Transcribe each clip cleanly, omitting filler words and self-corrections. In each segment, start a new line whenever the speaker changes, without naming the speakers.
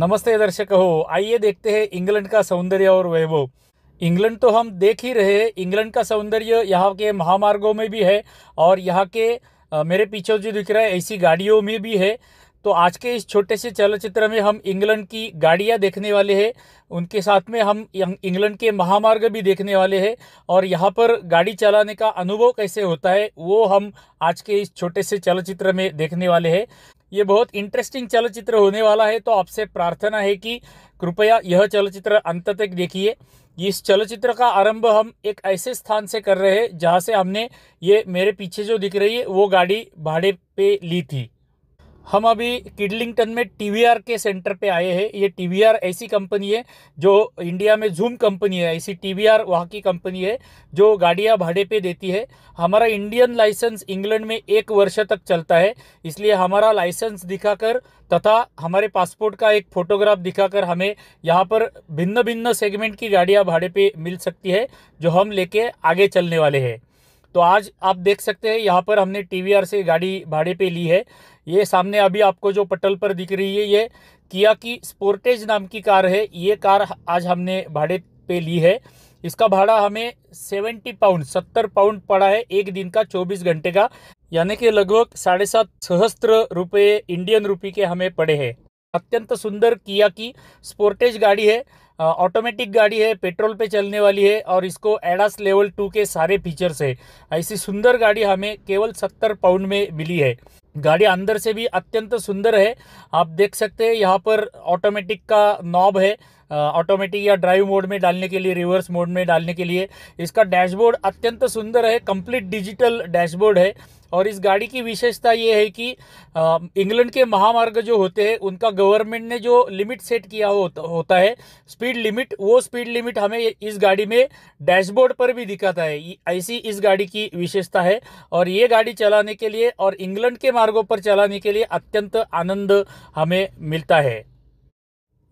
नमस्ते दर्शक हो, आइए देखते हैं इंग्लैंड का सौंदर्य और वैभव। इंग्लैंड तो हम देख ही रहे हैं। इंग्लैंड का सौंदर्य यहाँ के महामार्गों में भी है और यहाँ के मेरे पीछे जो दिख रहा है ऐसी गाड़ियों में भी है। तो आज के इस छोटे से चलचित्र में हम इंग्लैंड की गाड़ियाँ देखने वाले हैं, उनके साथ में हम इंग्लैंड के महामार्ग भी देखने वाले हैं और यहाँ पर गाड़ी चलाने का अनुभव कैसे होता है वो हम आज के इस छोटे से चलचित्र में देखने वाले हैं। ये बहुत इंटरेस्टिंग चलचित्र होने वाला है, तो आपसे प्रार्थना है कि कृपया यह चलचित्र अंत तक देखिए। इस चलचित्र का आरंभ हम एक ऐसे स्थान से कर रहे हैं जहां से हमने ये मेरे पीछे जो दिख रही है वो गाड़ी भाड़े पे ली थी। हम अभी किडलिंगटन में टीवीआर के सेंटर पे आए हैं। ये टीवीआर ऐसी कंपनी है जो इंडिया में जूम कंपनी है, ऐसी टीवीआर वहाँ की कंपनी है जो गाड़ियाँ भाड़े पे देती है। हमारा इंडियन लाइसेंस इंग्लैंड में 1 वर्ष तक चलता है, इसलिए हमारा लाइसेंस दिखाकर तथा हमारे पासपोर्ट का एक फोटोग्राफ दिखाकर हमें यहाँ पर भिन्न भिन्न सेगमेंट की गाड़ियाँ भाड़े पे मिल सकती है जो हम लेके आगे चलने वाले हैं। तो आज आप देख सकते हैं यहाँ पर हमने टीवीआर से गाड़ी भाड़े पे ली है। ये सामने अभी आपको जो पटल पर दिख रही है ये किया की स्पोर्टेज नाम की कार है। ये कार आज हमने भाड़े पे ली है। इसका भाड़ा हमें 70 पाउंड पड़ा है, एक दिन का 24 घंटे का, यानी कि लगभग 7.5 सहस्त्र रुपये इंडियन रुपये के हमें पड़े हैं। अत्यंत सुंदर किया की स्पोर्टेज गाड़ी है, ऑटोमेटिक गाड़ी है, पेट्रोल पे चलने वाली है और इसको एडास लेवल 2 के सारे फीचर्स है। ऐसी सुंदर गाड़ी हमें केवल 70 पाउंड में मिली है। गाड़ी अंदर से भी अत्यंत सुंदर है। आप देख सकते हैं यहाँ पर ऑटोमेटिक का नॉब है, ऑटोमेटिक या ड्राइव मोड में डालने के लिए, रिवर्स मोड में डालने के लिए। इसका डैशबोर्ड अत्यंत सुंदर है, कंप्लीट डिजिटल डैशबोर्ड है। और इस गाड़ी की विशेषता ये है कि इंग्लैंड के महामार्ग जो होते हैं उनका गवर्नमेंट ने जो लिमिट सेट किया होता है, स्पीड लिमिट, वो स्पीड लिमिट हमें इस गाड़ी में डैशबोर्ड पर भी दिखाता है। ऐसी इस गाड़ी की विशेषता है और ये गाड़ी चलाने के लिए और इंग्लैंड के मार्गों पर चलाने के लिए अत्यंत आनंद हमें मिलता है।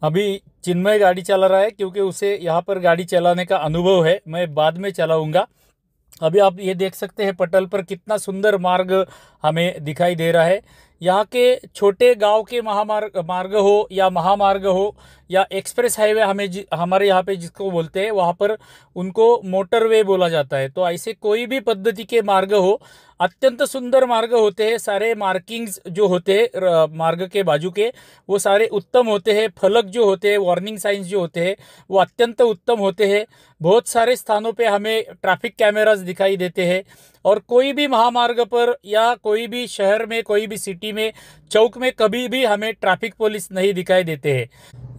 अभी चिन्मय गाड़ी चला रहा है क्योंकि उसे यहाँ पर गाड़ी चलाने का अनुभव है, मैं बाद में चलाऊंगा। अभी आप ये देख सकते हैं पटल पर कितना सुंदर मार्ग हमें दिखाई दे रहा है। यहाँ के छोटे गांव के मार्ग हो या महामार्ग हो या एक्सप्रेस हाईवे हमारे यहाँ पे जिसको बोलते हैं वहाँ पर उनको मोटरवे बोला जाता है। तो ऐसे कोई भी पद्धति के मार्ग हो, अत्यंत सुंदर मार्ग होते हैं। सारे मार्किंग्स जो होते हैं मार्ग के बाजू के वो सारे उत्तम होते हैं। फलक जो होते हैं, वार्निंग साइंस जो होते हैं वो अत्यंत उत्तम होते हैं। बहुत सारे स्थानों पे हमें ट्रैफिक कैमरास दिखाई देते हैं और कोई भी महामार्ग पर या कोई भी शहर में, कोई भी सिटी में, चौक में कभी भी हमें ट्रैफिक पुलिस नहीं दिखाई देते हैं।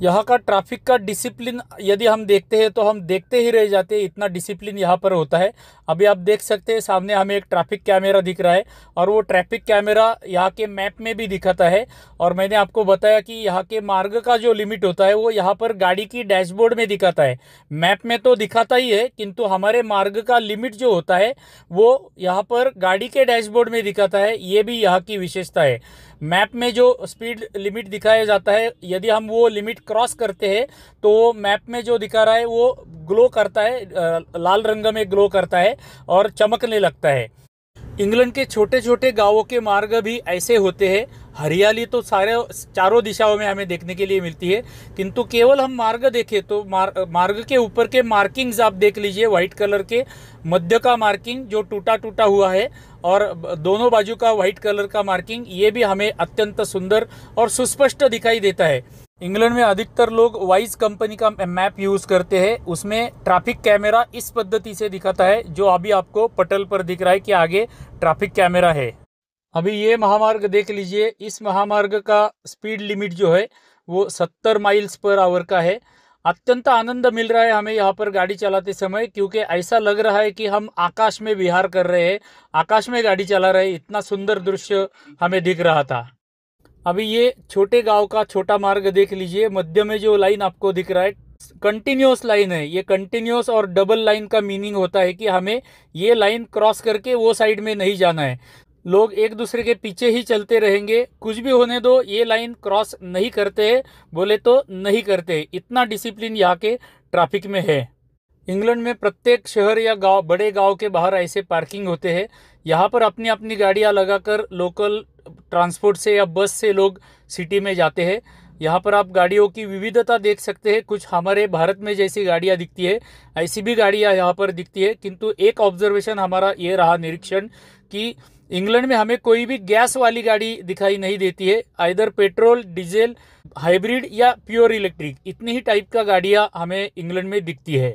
यहाँ का ट्रैफिक का डिसिप्लिन यदि हम देखते हैं तो हम देखते ही रह जाते हैं, इतना डिसिप्लिन यहाँ पर होता है। अभी आप देख सकते हैं सामने हमें एक ट्रैफिक कैमरा दिख रहा है और वो ट्रैफिक कैमरा यहाँ के मैप में भी दिखाता है। और मैंने आपको बताया कि यहाँ के मार्ग का जो लिमिट होता है वो यहाँ पर गाड़ी की डैशबोर्ड में दिखाता है। मैप में तो दिखाता ही है किंतु हमारे मार्ग का लिमिट जो होता है वो यहाँ पर गाड़ी के डैशबोर्ड में दिखाता है। ये भी यहाँ की विशेषता है। मैप में जो स्पीड लिमिट दिखाया जाता है, यदि हम वो लिमिट क्रॉस करते हैं तो मैप में जो दिखा रहा है वो ग्लो करता है, लाल रंग में ग्लो करता है और चमकने लगता है। इंग्लैंड के छोटे छोटे गांवों के मार्ग भी ऐसे होते हैं। हरियाली तो सारे चारों दिशाओं में हमें देखने के लिए मिलती है, किंतु केवल हम मार्ग देखें तो मार्ग के ऊपर के मार्किंग्स आप देख लीजिए। व्हाइट कलर के मध्य का मार्किंग जो टूटा टूटा हुआ है और दोनों बाजू का व्हाइट कलर का मार्किंग, ये भी हमें अत्यंत सुंदर और सुस्पष्ट दिखाई देता है। इंग्लैंड में अधिकतर लोग वाइज कंपनी का मैप यूज करते हैं, उसमें ट्रैफिक कैमरा इस पद्धति से दिखाता है जो अभी आपको पटल पर दिख रहा है कि आगे ट्रैफिक कैमरा है। अभी ये महामार्ग देख लीजिए, इस महामार्ग का स्पीड लिमिट जो है वो 70 माइल्स पर आवर का है। अत्यंत आनंद मिल रहा है हमें यहाँ पर गाड़ी चलाते समय, क्योंकि ऐसा लग रहा है कि हम आकाश में विहार कर रहे हैं, आकाश में गाड़ी चला रहे हैं। इतना सुंदर दृश्य हमें दिख रहा था। अभी ये छोटे गांव का छोटा मार्ग देख लीजिए, मध्य में जो लाइन आपको दिख रहा है कंटिन्यूअस लाइन है। ये कंटिन्यूअस और डबल लाइन का मीनिंग होता है कि हमें ये लाइन क्रॉस करके वो साइड में नहीं जाना है। लोग एक दूसरे के पीछे ही चलते रहेंगे, कुछ भी होने दो, ये लाइन क्रॉस नहीं करते हैं बोले तो नहीं करते। इतना डिसिप्लिन यहाँ के ट्रैफिक में है। इंग्लैंड में प्रत्येक शहर या गांव, बड़े गांव के बाहर ऐसे पार्किंग होते हैं। यहाँ पर अपनी अपनी गाड़ियाँ लगाकर लोकल ट्रांसपोर्ट से या बस से लोग सिटी में जाते हैं। यहाँ पर आप गाड़ियों की विविधता देख सकते हैं। कुछ हमारे भारत में जैसी गाड़ियाँ दिखती है ऐसी भी गाड़ियाँ यहाँ पर दिखती है, किंतु एक ऑब्जर्वेशन हमारा ये रहा निरीक्षण कि इंग्लैंड में हमें कोई भी गैस वाली गाड़ी दिखाई नहीं देती है। आइदर पेट्रोल, डीजल, हाइब्रिड या प्योर इलेक्ट्रिक, इतनी ही टाइप का गाड़ियाँ हमें इंग्लैंड में दिखती है।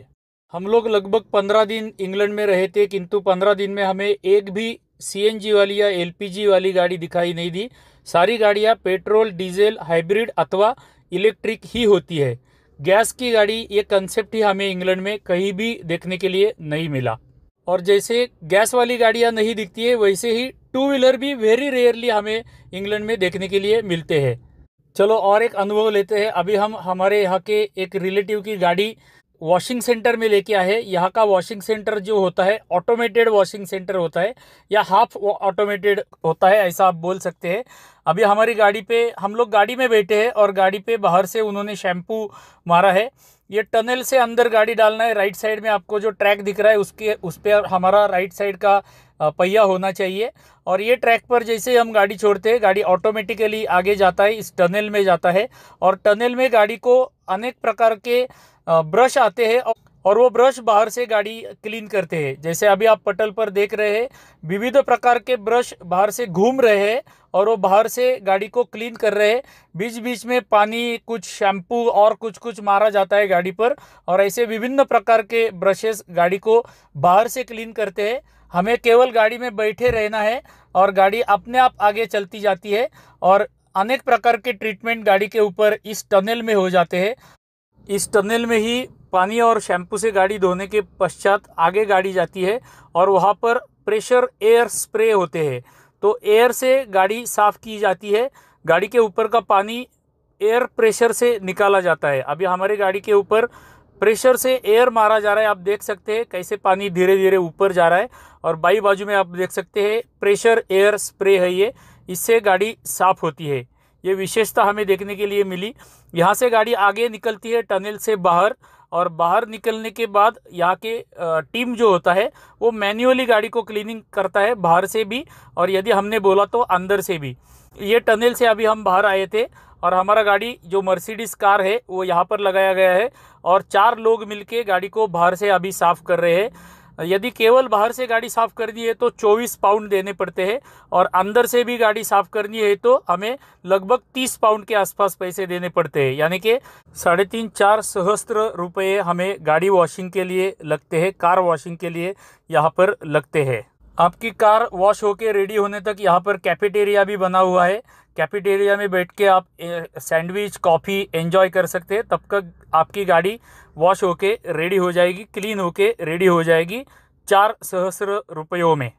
हम लोग लगभग 15 दिन इंग्लैंड में रहे थे, किंतु 15 दिन में हमें एक भी सीएनजी वाली या एलपीजी वाली गाड़ी दिखाई नहीं दी। सारी गाड़ियाँ पेट्रोल, डीजल, हाइब्रिड अथवा इलेक्ट्रिक ही होती है। गैस की गाड़ी ये कंसेप्ट ही हमें इंग्लैंड में कहीं भी देखने के लिए नहीं मिला। और जैसे गैस वाली गाड़ियाँ नहीं दिखती है, वैसे ही टू व्हीलर भी वेरी रेयरली हमें इंग्लैंड में देखने के लिए मिलते हैं। चलो और एक अनुभव लेते हैं। अभी हम हमारे यहाँ के एक रिलेटिव की गाड़ी वॉशिंग सेंटर में लेके आए। यहाँ का वॉशिंग सेंटर जो होता है ऑटोमेटेड वॉशिंग सेंटर होता है या हाफ ऑटोमेटेड होता है, ऐसा आप बोल सकते हैं। अभी हमारी गाड़ी पे हम लोग गाड़ी में बैठे हैं और गाड़ी पे बाहर से उन्होंने शैम्पू मारा है। ये टनल से अंदर गाड़ी डालना है। राइट साइड में आपको जो ट्रैक दिख रहा है उस पर हमारा राइट साइड का पहिया होना चाहिए। और ये ट्रैक पर जैसे हम गाड़ी छोड़ते हैं, गाड़ी ऑटोमेटिकली आगे जाता है, इस टनल में जाता है। और टनल में गाड़ी को अनेक प्रकार के ब्रश आते हैं और वो ब्रश बाहर से गाड़ी क्लीन करते हैं। जैसे अभी आप पटल पर देख रहे हैं, विविध प्रकार के ब्रश बाहर से घूम रहे हैं और वो बाहर से गाड़ी को क्लीन कर रहे हैं। बीच बीच में पानी, कुछ शैम्पू और कुछ मारा जाता है गाड़ी पर, और ऐसे विभिन्न प्रकार के ब्रशेस गाड़ी को बाहर से क्लीन करते हैं। हमें केवल गाड़ी में बैठे रहना है और गाड़ी अपने आप आगे चलती जाती है और अनेक प्रकार के ट्रीटमेंट गाड़ी के ऊपर इस टनल में हो जाते हैं। इस टनल में ही पानी और शैम्पू से गाड़ी धोने के पश्चात आगे गाड़ी जाती है और वहाँ पर प्रेशर एयर स्प्रे होते हैं, तो एयर से गाड़ी साफ़ की जाती है। गाड़ी के ऊपर का पानी एयर प्रेशर से निकाला जाता है। अभी हमारी गाड़ी के ऊपर प्रेशर से एयर मारा जा रहा है। आप देख सकते हैं कैसे पानी धीरे धीरे ऊपर जा रहा है और बाई बाजू में आप देख सकते हैं प्रेशर एयर स्प्रे है ये, इससे गाड़ी साफ़ होती है। ये विशेषता हमें देखने के लिए मिली। यहाँ से गाड़ी आगे निकलती है टनल से बाहर, और बाहर निकलने के बाद यहाँ के टीम जो होता है वो मैन्युअली गाड़ी को क्लीनिंग करता है, बाहर से भी और यदि हमने बोला तो अंदर से भी। ये टनल से अभी हम बाहर आए थे और हमारा गाड़ी जो मर्सिडीज कार है वो यहाँ पर लगाया गया है और 4 लोग मिलके गाड़ी को बाहर से अभी साफ़ कर रहे हैं। यदि केवल बाहर से गाड़ी साफ़ करनी है तो 24 पाउंड देने पड़ते हैं और अंदर से भी गाड़ी साफ़ करनी है तो हमें लगभग 30 पाउंड के आसपास पैसे देने पड़ते हैं, यानी कि 3.5-4 सहस्त्र रुपये हमें गाड़ी वॉशिंग के लिए लगते हैं, कार वॉशिंग के लिए यहाँ पर लगते हैं। आपकी कार वॉश होके रेडी होने तक यहाँ पर कैफेटेरिया भी बना हुआ है। कैफेटेरिया में बैठ के आप सैंडविच, कॉफ़ी एंजॉय कर सकते हैं। तब तक आपकी गाड़ी वॉश होके रेडी हो जाएगी, क्लीन होके रेडी हो जाएगी 4 सहस्त्र रुपयों में।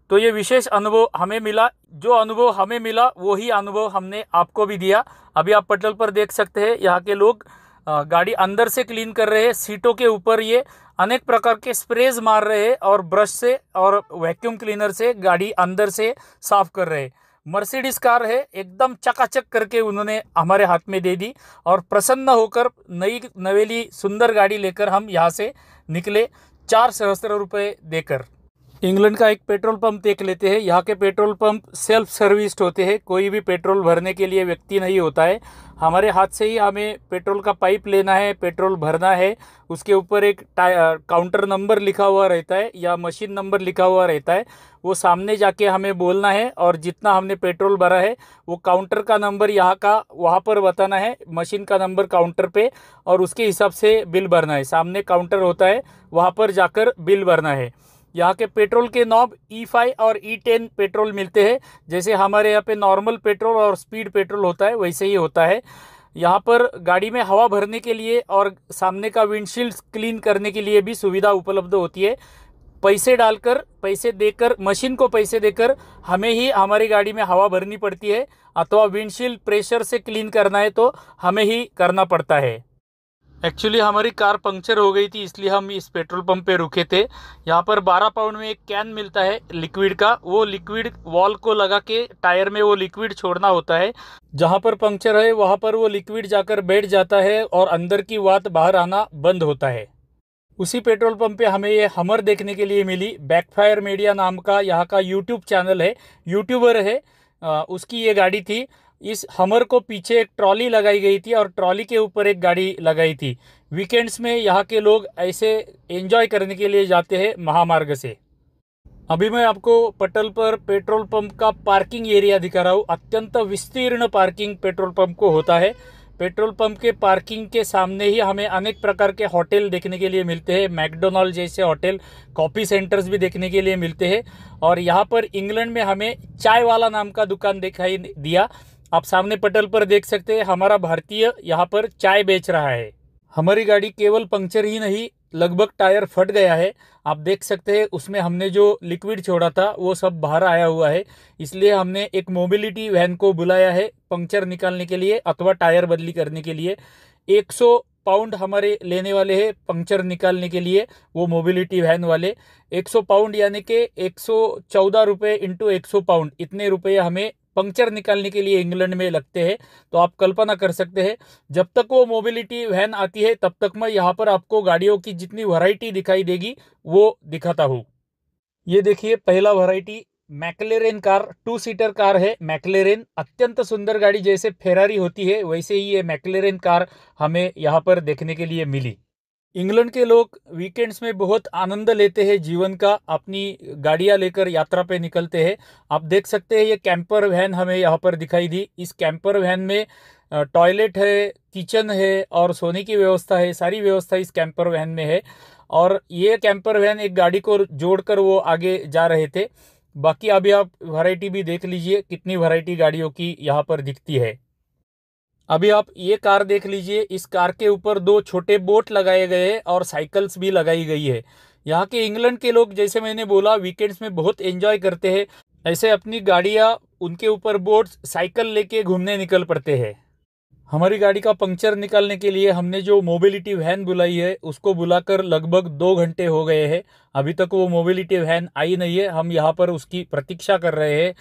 तो ये विशेष अनुभव हमें मिला। जो अनुभव हमें मिला वही अनुभव हमने आपको भी दिया। अभी आप पटल पर देख सकते हैं यहाँ के लोग गाड़ी अंदर से क्लीन कर रहे हैं। सीटों के ऊपर ये अनेक प्रकार के स्प्रेज मार रहे हैं और ब्रश से और वैक्यूम क्लीनर से गाड़ी अंदर से साफ कर रहे हैं। मर्सिडीज कार है, एकदम चकाचक करके उन्होंने हमारे हाथ में दे दी और प्रसन्न होकर नई नवेली सुंदर गाड़ी लेकर हम यहाँ से निकले 4 सहस्त्र रुपये देकर। इंग्लैंड का एक पेट्रोल पंप देख लेते हैं। यहाँ के पेट्रोल पंप सेल्फ सर्विस्ड होते हैं, कोई भी पेट्रोल भरने के लिए व्यक्ति नहीं होता है। हमारे हाथ से ही हमें पेट्रोल का पाइप लेना है, पेट्रोल भरना है। उसके ऊपर एक काउंटर नंबर लिखा हुआ रहता है या मशीन नंबर लिखा हुआ रहता है, वो सामने जाके हमें बोलना है और जितना हमने पेट्रोल भरा है वो काउंटर का नंबर यहाँ का वहाँ पर बताना है, मशीन का नंबर काउंटर पे, और उसके हिसाब से बिल भरना है। सामने काउंटर होता है, वहाँ पर जाकर बिल भरना है। यहाँ के पेट्रोल के नॉब E5 और E10 पेट्रोल मिलते हैं। जैसे हमारे यहाँ पे नॉर्मल पेट्रोल और स्पीड पेट्रोल होता है वैसे ही होता है। यहाँ पर गाड़ी में हवा भरने के लिए और सामने का विंडशील्ड क्लीन करने के लिए भी सुविधा उपलब्ध होती है। पैसे देकर मशीन को पैसे देकर हमें ही हमारी गाड़ी में हवा भरनी पड़ती है, अथवा विंडशील्ड प्रेशर से क्लीन करना है तो हमें ही करना पड़ता है। एक्चुअली हमारी कार पंक्चर हो गई थी, इसलिए हम इस पेट्रोल पंप पे रुके थे। यहाँ पर 12 पाउंड में एक कैन मिलता है लिक्विड का, वो लिक्विड वॉल को लगा के टायर में वो लिक्विड छोड़ना होता है। जहाँ पर पंक्चर है वहाँ पर वो लिक्विड जाकर बैठ जाता है और अंदर की वात बाहर आना बंद होता है। उसी पेट्रोल पंप पे हमें ये हमर देखने के लिए मिली। बैकफायर मीडिया नाम का यहाँ का यूट्यूब चैनल है, यूट्यूबर है, उसकी ये गाड़ी थी। इस हमर को पीछे एक ट्रॉली लगाई गई थी और ट्रॉली के ऊपर एक गाड़ी लगाई थी। वीकेंड्स में यहाँ के लोग ऐसे एंजॉय करने के लिए जाते हैं महामार्ग से। अभी मैं आपको पटल पर पेट्रोल पंप का पार्किंग एरिया दिखा रहा हूँ। अत्यंत विस्तीर्ण पार्किंग पेट्रोल पंप को होता है। पेट्रोल पंप के पार्किंग के सामने ही हमें अनेक प्रकार के होटल देखने के लिए मिलते हैं। मैकडोनल्ड जैसे होटल, कॉफ़ी सेंटर्स भी देखने के लिए मिलते हैं। और यहाँ पर इंग्लैंड में हमें चाय वाला नाम का दुकान दिखाई दिया। आप सामने पटल पर देख सकते हैं, हमारा भारतीय यहाँ पर चाय बेच रहा है। हमारी गाड़ी केवल पंक्चर ही नहीं, लगभग टायर फट गया है। आप देख सकते हैं उसमें हमने जो लिक्विड छोड़ा था वो सब बाहर आया हुआ है। इसलिए हमने एक मोबिलिटी वैन को बुलाया है पंक्चर निकालने के लिए अथवा टायर बदली करने के लिए। 100 पाउंड हमारे लेने वाले हैं पंक्चर निकालने के लिए, वो मोबिलिटी वैन वाले। 100 पाउंड यानी कि 114 रुपये इंटू 100 पाउंड, इतने रुपये हमें पंक्चर निकालने के लिए इंग्लैंड में लगते हैं। तो आप कल्पना कर सकते हैं, जब तक वो मोबिलिटी वैन आती है तब तक मैं यहाँ पर आपको गाड़ियों की जितनी वैरायटी दिखाई देगी वो दिखाता हूँ। ये देखिए, पहला वैरायटी मैक्लेरेन कार, 2 सीटर कार है। मैक्लेरेन अत्यंत सुंदर गाड़ी, जैसे फेरारी होती है वैसे ही ये मैक्लेरेन कार हमें यहाँ पर देखने के लिए मिली। इंग्लैंड के लोग वीकेंड्स में बहुत आनंद लेते हैं जीवन का, अपनी गाड़ियां लेकर यात्रा पे निकलते हैं। आप देख सकते हैं ये कैंपर वैन हमें यहाँ पर दिखाई दी। इस कैंपर वैन में टॉयलेट है, किचन है और सोने की व्यवस्था है। सारी व्यवस्था इस कैंपर वैन में है। और ये कैंपर वैन एक गाड़ी को जोड़कर वो आगे जा रहे थे। बाकी अभी आप वैरायटी भी देख लीजिए, कितनी वैरायटी गाड़ियों की यहाँ पर दिखती है। अभी आप ये कार देख लीजिए, इस कार के ऊपर 2 छोटे बोट लगाए गए हैं और साइकिल्स भी लगाई गई है। यहाँ के इंग्लैंड के लोग, जैसे मैंने बोला, वीकेंड्स में बहुत एंजॉय करते हैं। ऐसे अपनी गाड़ियाँ, उनके ऊपर बोट, साइकिल लेके घूमने निकल पड़ते हैं। हमारी गाड़ी का पंक्चर निकालने के लिए हमने जो मोबिलिटी वैन बुलाई है उसको बुलाकर लगभग 2 घंटे हो गए हैं। अभी तक वो मोबिलिटी वैन आई नहीं है। हम यहाँ पर उसकी प्रतीक्षा कर रहे हैं।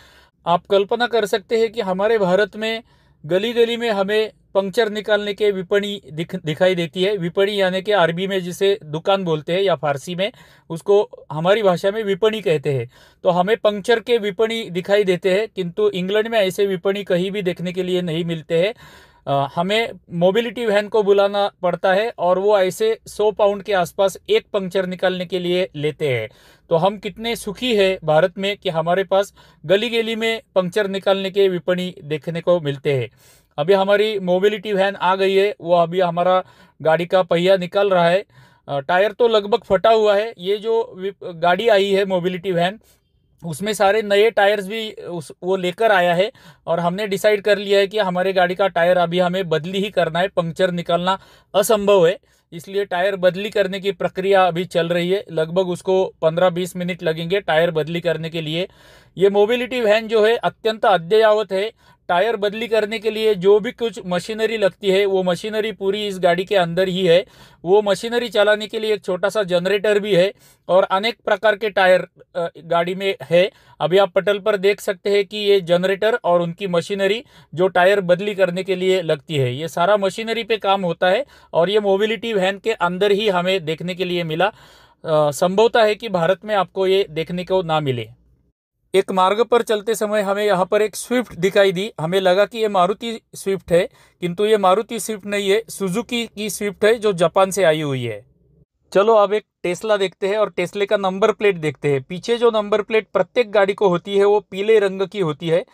आप कल्पना कर सकते हैं कि हमारे भारत में गली गली में हमें पंक्चर निकालने के विपणी दिखाई देती है। विपणी यानी कि अरबी में जिसे दुकान बोलते हैं या फारसी में उसको हमारी भाषा में विपणी कहते हैं। तो हमें पंक्चर के विपणी दिखाई देते हैं, किंतु इंग्लैंड में ऐसे विपणी कहीं भी देखने के लिए नहीं मिलते हैं। हमें मोबिलिटी वैन को बुलाना पड़ता है और वो ऐसे 100 पाउंड के आसपास एक पंक्चर निकालने के लिए लेते हैं। तो हम कितने सुखी हैं भारत में कि हमारे पास गली गली में पंक्चर निकालने के विपणी देखने को मिलते हैं। अभी हमारी मोबिलिटी वैन आ गई है, वो अभी हमारा गाड़ी का पहिया निकल रहा है। टायर तो लगभग फटा हुआ है। ये जो गाड़ी आई है मोबिलिटी वैन, उसमें सारे नए टायर्स भी वो लेकर आया है। और हमने डिसाइड कर लिया है कि हमारे गाड़ी का टायर अभी हमें बदली ही करना है, पंक्चर निकालना असंभव है। इसलिए टायर बदली करने की प्रक्रिया अभी चल रही है। लगभग उसको 15-20 मिनट लगेंगे टायर बदली करने के लिए। ये मोबिलिटी वैन जो है अत्यंत अद्ययावत है। टायर बदली करने के लिए जो भी कुछ मशीनरी लगती है वो मशीनरी पूरी इस गाड़ी के अंदर ही है। वो मशीनरी चलाने के लिए एक छोटा सा जनरेटर भी है और अनेक प्रकार के टायर गाड़ी में है। अभी आप पटल पर देख सकते हैं कि ये जनरेटर और उनकी मशीनरी जो टायर बदली करने के लिए लगती है, ये सारा मशीनरी पे काम होता है। और ये मोबिलिटी वैन के अंदर ही हमें देखने के लिए मिला। संभवतः है कि भारत में आपको ये देखने को ना मिले। एक मार्ग पर चलते समय हमें यहाँ पर एक स्विफ्ट दिखाई दी। हमें लगा कि ये मारुति स्विफ्ट है, किंतु ये मारुति स्विफ्ट नहीं है, सुजुकी की स्विफ्ट है जो जापान से आई हुई है। चलो अब एक टेस्ला देखते हैं और टेस्ले का नंबर प्लेट देखते हैं। पीछे जो नंबर प्लेट प्रत्येक गाड़ी को होती है वो पीले रंग की होती है।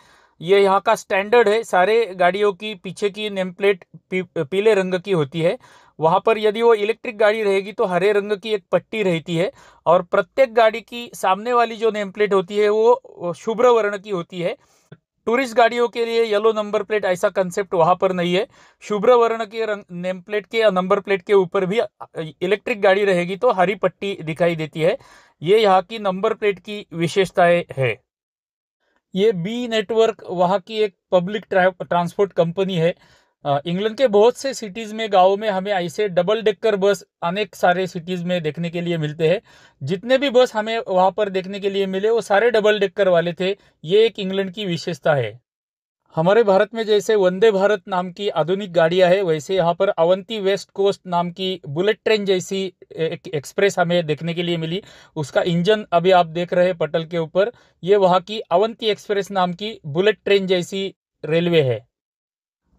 ये यहाँ का स्टैंडर्ड है, सारे गाड़ियों की पीछे की नेम प्लेट पीले रंग की होती है। वहाँ पर यदि वो इलेक्ट्रिक गाड़ी रहेगी तो हरे रंग की एक पट्टी रहती है। और प्रत्येक गाड़ी की सामने वाली जो नेम प्लेट होती है वो शुभ्र वर्ण की होती है। टूरिस्ट गाड़ियों के लिए येलो नंबर प्लेट ऐसा कंसेप्ट वहाँ पर नहीं है। शुभ्र वर्ण के नेम प्लेट के या नंबर प्लेट के ऊपर भी इलेक्ट्रिक गाड़ी रहेगी तो हरी पट्टी दिखाई देती है। ये यहाँ की नंबर प्लेट की विशेषताएं है। ये बी नेटवर्क वहाँ की एक पब्लिक ट्रांसपोर्ट कंपनी है। इंग्लैंड के बहुत से सिटीज़ में, गाँव में हमें ऐसे डबल डेकर बस अनेक सारे सिटीज़ में देखने के लिए मिलते हैं। जितने भी बस हमें वहाँ पर देखने के लिए मिले वो सारे डबल डेकर वाले थे। ये एक इंग्लैंड की विशेषता है। हमारे भारत में जैसे वंदे भारत नाम की आधुनिक गाड़ियां हैं, वैसे यहाँ पर अवंती वेस्ट कोस्ट नाम की बुलेट ट्रेन जैसी एक एक्सप्रेस हमें देखने के लिए मिली। उसका इंजन अभी आप देख रहे हैं पटल के ऊपर, ये वहाँ की अवंती एक्सप्रेस नाम की बुलेट ट्रेन जैसी रेलवे है।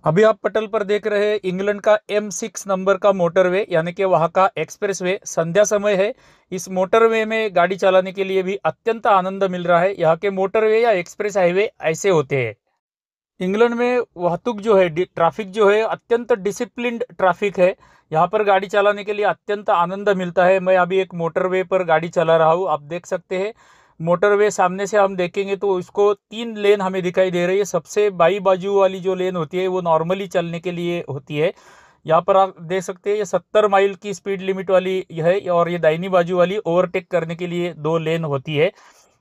अभी आप पटल पर देख रहे हैं इंग्लैंड का M6 नंबर का मोटरवे, यानी कि वहाँ का एक्सप्रेसवे। संध्या समय है। इस मोटरवे में गाड़ी चलाने के लिए भी अत्यंत आनंद मिल रहा है। यहाँ के मोटरवे या एक्सप्रेस हाईवे ऐसे होते हैं। इंग्लैंड में वाहतुक जो है, ट्रैफिक जो है, अत्यंत डिसिप्लिन्ड ट्रैफिक है। यहाँ पर गाड़ी चलाने के लिए अत्यंत आनंद मिलता है। मैं अभी एक मोटरवे पर गाड़ी चला रहा हूँ, आप देख सकते हैं। मोटरवे सामने से हम देखेंगे तो इसको 3 लेन हमें दिखाई दे रही है। सबसे बाई बाजू वाली जो लेन होती है वो नॉर्मली चलने के लिए होती है। यहाँ पर आप देख सकते हैं ये 70 माइल की स्पीड लिमिट वाली है, और ये दाहिनी बाजू वाली ओवरटेक करने के लिए 2 लेन होती है।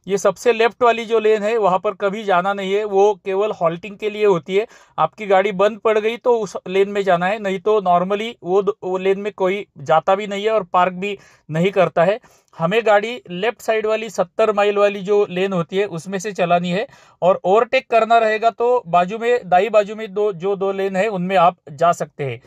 ये सबसे लेफ्ट वाली जो लेन है वहाँ पर कभी जाना नहीं है, वो केवल हॉल्टिंग के लिए होती है। आपकी गाड़ी बंद पड़ गई तो उस लेन में जाना है, नहीं तो नॉर्मली वो लेन में कोई जाता भी नहीं है और पार्क भी नहीं करता है। हमें गाड़ी लेफ्ट साइड वाली 70 माइल वाली जो लेन होती है उसमें से चलानी है, और ओवरटेक करना रहेगा तो बाजू में, दाई बाजू में दो लेन है उनमें आप जा सकते हैं।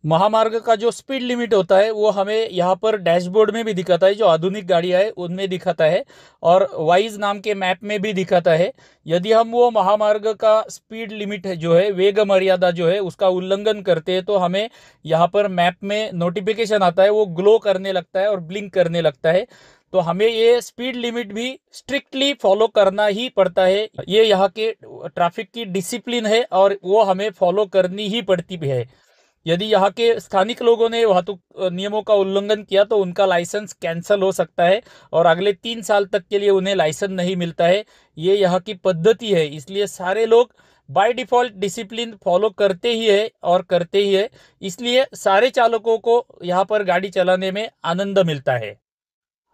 महामार्ग का जो स्पीड लिमिट होता है वो हमें यहाँ पर डैशबोर्ड में भी दिखाता है, जो आधुनिक गाड़ियाँ है उनमें दिखाता है, और वाइज नाम के मैप में भी दिखाता है। यदि हम वो महामार्ग का स्पीड लिमिट है जो है, वेग मर्यादा जो है, उसका उल्लंघन करते हैं तो हमें यहाँ पर मैप में नोटिफिकेशन आता है, वो ग्लो करने लगता है और ब्लिंक करने लगता है। तो हमें ये स्पीड लिमिट भी स्ट्रिक्टली फॉलो करना ही पड़ता है। ये यहाँ के ट्रैफिक की डिसिप्लिन है और वो हमें फॉलो करनी ही पड़ती भी है। यदि यहाँ के स्थानिक लोगों ने वाहतुक नियमों का उल्लंघन किया तो उनका लाइसेंस कैंसिल हो सकता है, और अगले 3 साल तक के लिए उन्हें लाइसेंस नहीं मिलता है। ये यहाँ की पद्धति है, इसलिए सारे लोग बाय डिफॉल्ट डिसिप्लिन फॉलो करते ही है और करते ही है। इसलिए सारे चालकों को यहाँ पर गाड़ी चलाने में आनंद मिलता है।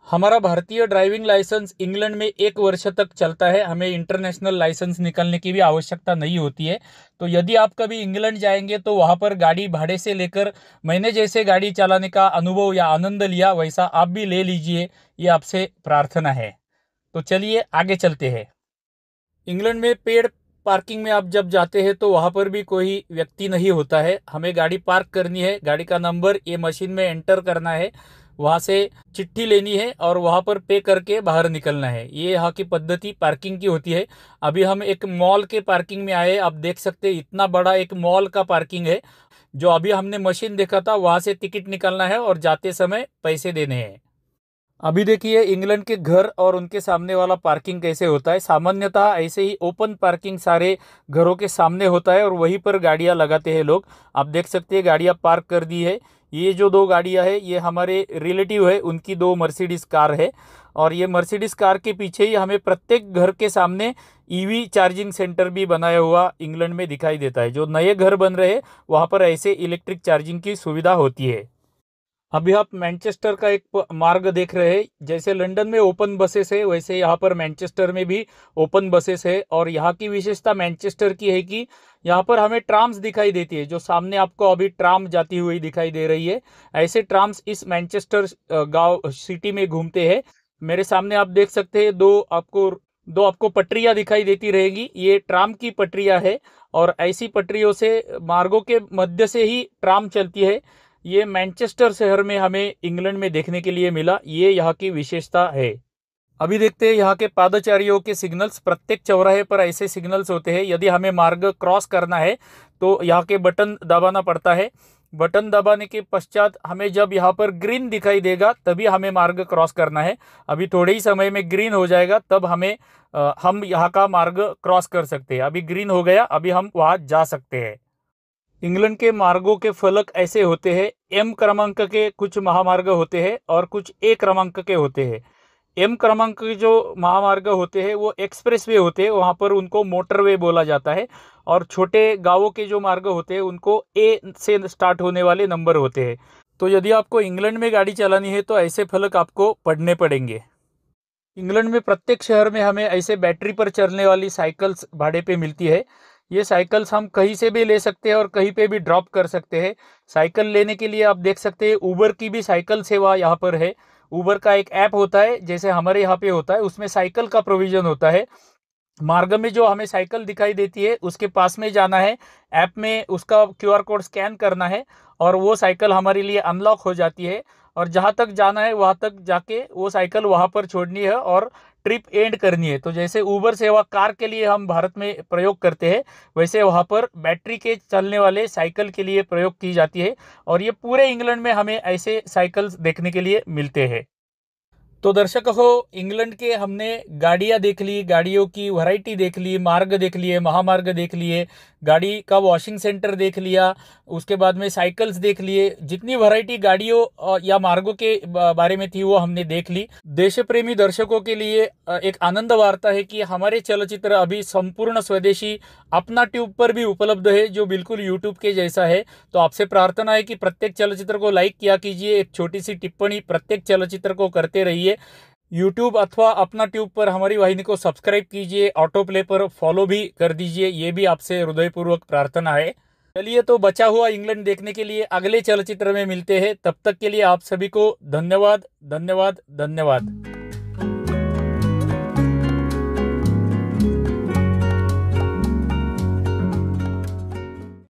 हमारा भारतीय ड्राइविंग लाइसेंस इंग्लैंड में 1 वर्ष तक चलता है। हमें इंटरनेशनल लाइसेंस निकालने की भी आवश्यकता नहीं होती है। तो यदि आप कभी इंग्लैंड जाएंगे तो वहाँ पर गाड़ी भाड़े से लेकर मैंने जैसे गाड़ी चलाने का अनुभव या आनंद लिया वैसा आप भी ले लीजिए, ये आपसे प्रार्थना है। तो चलिए आगे चलते हैं। इंग्लैंड में पेड पार्किंग में आप जब जाते हैं तो वहाँ पर भी कोई व्यक्ति नहीं होता है। हमें गाड़ी पार्क करनी है, गाड़ी का नंबर ये मशीन में एंटर करना है, वहाँ से चिट्ठी लेनी है और वहाँ पर पे करके बाहर निकलना है। ये यहाँ की पद्धति पार्किंग की होती है। अभी हम एक मॉल के पार्किंग में आए, आप देख सकते हैं इतना बड़ा एक मॉल का पार्किंग है। जो अभी हमने मशीन देखा था वहाँ से टिकट निकालना है और जाते समय पैसे देने हैं। अभी देखिए इंग्लैंड के घर और उनके सामने वाला पार्किंग कैसे होता है। सामान्यतः ऐसे ही ओपन पार्किंग सारे घरों के सामने होता है और वहीं पर गाड़ियां लगाते हैं लोग। आप देख सकते हैं गाड़ियां पार्क कर दी है। ये जो 2 गाड़ियां है ये हमारे रिलेटिव है, उनकी 2 मर्सिडीज कार है, और ये मर्सिडीज कार के पीछे ही हमें प्रत्येक घर के सामने ईवी चार्जिंग सेंटर भी बनाया हुआ इंग्लैंड में दिखाई देता है। जो नए घर बन रहे हैं वहाँ पर ऐसे इलेक्ट्रिक चार्जिंग की सुविधा होती है। अभी आप मैनचेस्टर का एक मार्ग देख रहे हैं। जैसे लंदन में ओपन बसेस है वैसे यहाँ पर मैनचेस्टर में भी ओपन बसेस है, और यहाँ की विशेषता मैनचेस्टर की है कि यहाँ पर हमें ट्राम्स दिखाई देती है। जो सामने आपको अभी ट्राम जाती हुई दिखाई दे रही है, ऐसे ट्राम्स इस मैनचेस्टर गांव सिटी में घूमते हैं। मेरे सामने आप देख सकते हैं दो आपको पटरियां दिखाई देती रहेगी, ये ट्राम की पटरियां है, और ऐसी पटरियों से मार्गों के मध्य से ही ट्राम चलती है। ये मैनचेस्टर शहर में हमें इंग्लैंड में देखने के लिए मिला, ये यहाँ की विशेषता है। अभी देखते हैं यहाँ के पादचारियों के सिग्नल्स। प्रत्येक चौराहे पर ऐसे सिग्नल्स होते हैं। यदि हमें मार्ग क्रॉस करना है तो यहाँ के बटन दबाना पड़ता है। बटन दबाने के पश्चात हमें जब यहाँ पर ग्रीन दिखाई देगा तभी हमें मार्ग क्रॉस करना है। अभी थोड़े ही समय में ग्रीन हो जाएगा, तब हम यहाँ का मार्ग क्रॉस कर सकते हैं। अभी ग्रीन हो गया, अभी हम वहाँ जा सकते हैं। इंग्लैंड के मार्गों के फलक ऐसे होते हैं। एम क्रमांक के कुछ महामार्ग होते हैं और कुछ ए क्रमांक के होते हैं। एम क्रमांक के जो महामार्ग होते हैं वो एक्सप्रेसवे होते हैं, वहाँ पर उनको मोटरवे बोला जाता है। और छोटे गांवों के जो मार्ग होते हैं उनको ए से स्टार्ट होने वाले नंबर होते हैं। तो यदि आपको इंग्लैंड में गाड़ी चलानी है तो ऐसे फलक आपको पढ़ने पड़ेंगे। इंग्लैंड में प्रत्येक शहर में हमें ऐसे बैटरी पर चलने वाली साइकिल्स भाड़े पे मिलती है। ये साइकिल्स हम कहीं से भी ले सकते हैं और कहीं पे भी ड्रॉप कर सकते हैं। साइकिल लेने के लिए आप देख सकते हैं उबर की भी साइकिल सेवा यहाँ पर है। उबर का एक ऐप होता है जैसे हमारे यहाँ पे होता है, उसमें साइकिल का प्रोविजन होता है। मार्ग में जो हमें साइकिल दिखाई देती है उसके पास में जाना है, ऐप में उसका QR कोड स्कैन करना है और वो साइकिल हमारे लिए अनलॉक हो जाती है। और जहाँ तक जाना है वहाँ तक जाके वो साइकिल वहाँ पर छोड़नी है और ट्रिप एंड करनी है तो जैसे उबर सेवा कार के लिए हम भारत में प्रयोग करते हैं, वैसे वहाँ पर बैटरी के चलने वाले साइकिल के लिए प्रयोग की जाती है। और ये पूरे इंग्लैंड में हमें ऐसे साइकिल्स देखने के लिए मिलते हैं। तो दर्शक हो, इंग्लैंड के हमने गाड़ियाँ देख ली, गाड़ियों की वैरायटी देख ली, मार्ग देख लिए, महामार्ग देख लिए, गाड़ी का वॉशिंग सेंटर देख लिया, उसके बाद में साइकिल्स देख लिए। जितनी वैरायटी गाड़ियों या मार्गों के बारे में थी वो हमने देख ली। देश प्रेमी दर्शकों के लिए एक आनंद वार्ता है कि हमारे चलचित्र अभी संपूर्ण स्वदेशी अपना ट्यूब पर भी उपलब्ध है, जो बिल्कुल यूट्यूब के जैसा है। तो आपसे प्रार्थना है कि प्रत्येक चलचित्र को लाइक किया कीजिए, एक छोटी सी टिप्पणी प्रत्येक चलचित्र को करते रहिए। यूट्यूब अथवा अपना ट्यूब पर हमारी वाहिनी को सब्सक्राइब कीजिए, ऑटो प्ले पर फॉलो भी कर दीजिए, ये भी आपसे हृदयपूर्वक प्रार्थना है। चलिए, तो बचा हुआ इंग्लैंड देखने के लिए अगले चलचित्र में मिलते हैं। तब तक के लिए आप सभी को धन्यवाद, धन्यवाद, धन्यवाद।